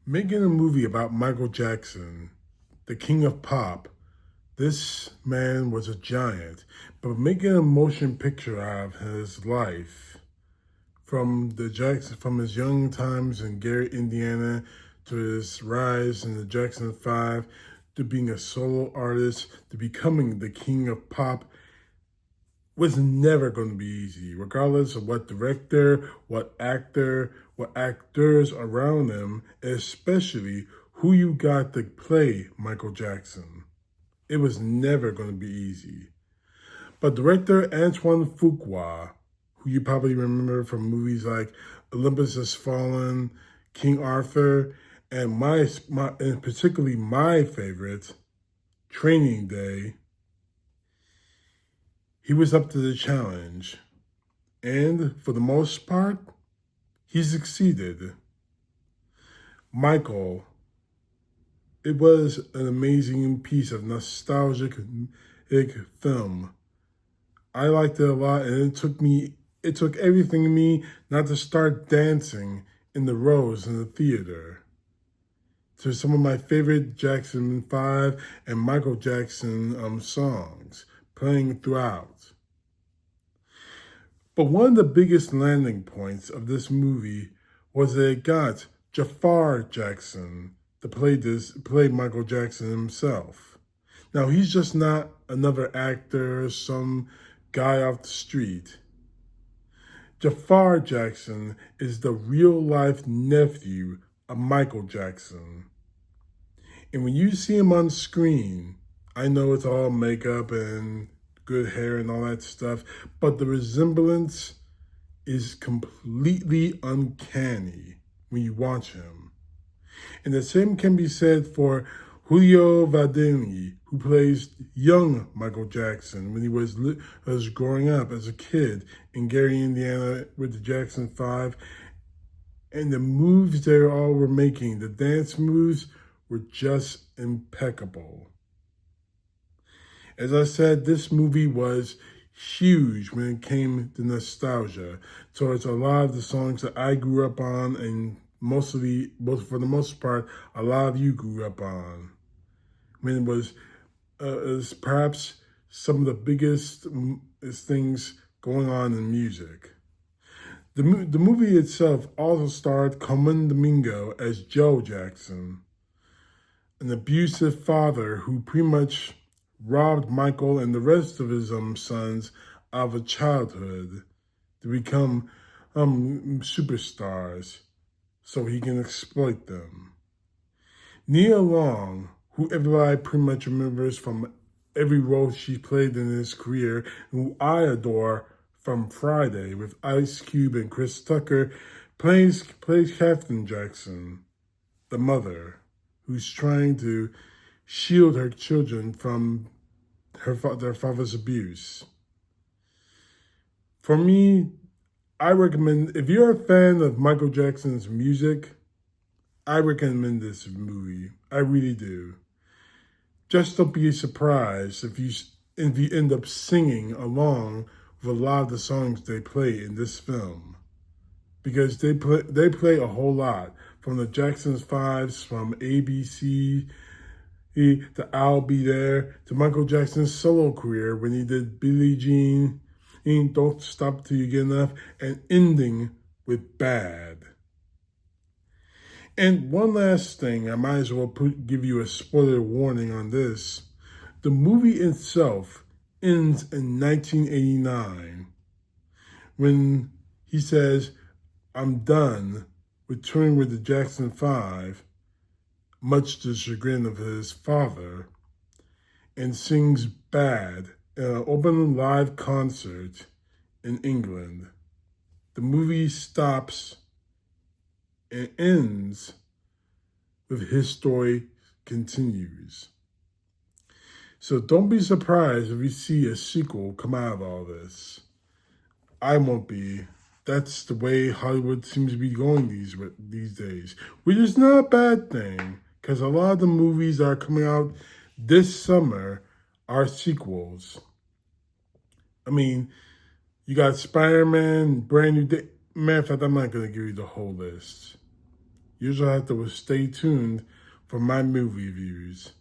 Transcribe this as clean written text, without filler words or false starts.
Making a movie about Michael Jackson, the king of pop, this man was a giant, but making a motion picture out of his life, from his young times in Gary, Indiana, to his rise in the Jackson 5, to being a solo artist, to becoming the king of pop, was never going to be easy, regardless of what director, what actor, what actors around him, especially who you got to play Michael Jackson. It was never going to be easy. But director Antoine Fuqua, who you probably remember from movies like Olympus Has Fallen, King Arthur, and and particularly my favorite, Training Day, he was up to the challenge. And for the most part, he succeeded. Michael, it was an amazing piece of nostalgic film. I liked it a lot, and it took everything in me not to start dancing in the rows in the theater to some of my favorite Jackson 5 and Michael Jackson songs playing throughout. But one of the biggest landing points of this movie was that it got Jaafar Jackson to play Michael Jackson himself. Now, he's just not another actor, some guy off the street. Jaafar Jackson is the real-life nephew of Michael Jackson. And when you see him on screen, I know it's all makeup and good hair and all that stuff, but the resemblance is completely uncanny when you watch him. And the same can be said for Julio Valdelli, who plays young Michael Jackson when he was growing up as a kid in Gary, Indiana with the Jackson 5. And the moves they all were making, the dance moves, were just impeccable. As I said, this movie was huge when it came to nostalgia. So it's a lot of the songs that I grew up on, and for the most part, a lot of you grew up on. I mean, it was perhaps some of the biggest things going on in music. The movie itself also starred Coleman Domingo as Joe Jackson, an abusive father who pretty much robbed Michael and the rest of his sons of a childhood to become superstars so he can exploit them. Nia Long, who everybody pretty much remembers from every role she played in his career, who I adore from Friday with Ice Cube and Chris Tucker, plays Catherine Jackson, the mother, who's trying to shield her children from their father's abuse. For me, I recommend, if you're a fan of Michael Jackson's music, I recommend this movie. I really do. Just don't be surprised if you end up singing along with a lot of the songs they play in this film, because they play a whole lot, from the Jackson's 5s, from ABC to I'll Be There, to Michael Jackson's solo career when he did Billie Jean, Don't Stop Till You Get Enough, and ending with Bad. And one last thing, I might as well give you a spoiler warning on this. The movie itself ends in 1989 when he says, "I'm done with touring with the Jackson 5, much to the chagrin of his father," and sings Bad in an open live concert in England. The movie stops and ends with his story continues. So don't be surprised if you see a sequel come out of all this. I won't be. That's the way Hollywood seems to be going these days, which is not a bad thing, because a lot of the movies that are coming out this summer are sequels. I mean, you got Spider-Man, Brand New Day. Matter of fact, I'm not going to give you the whole list. You'll just have to stay tuned for my movie reviews.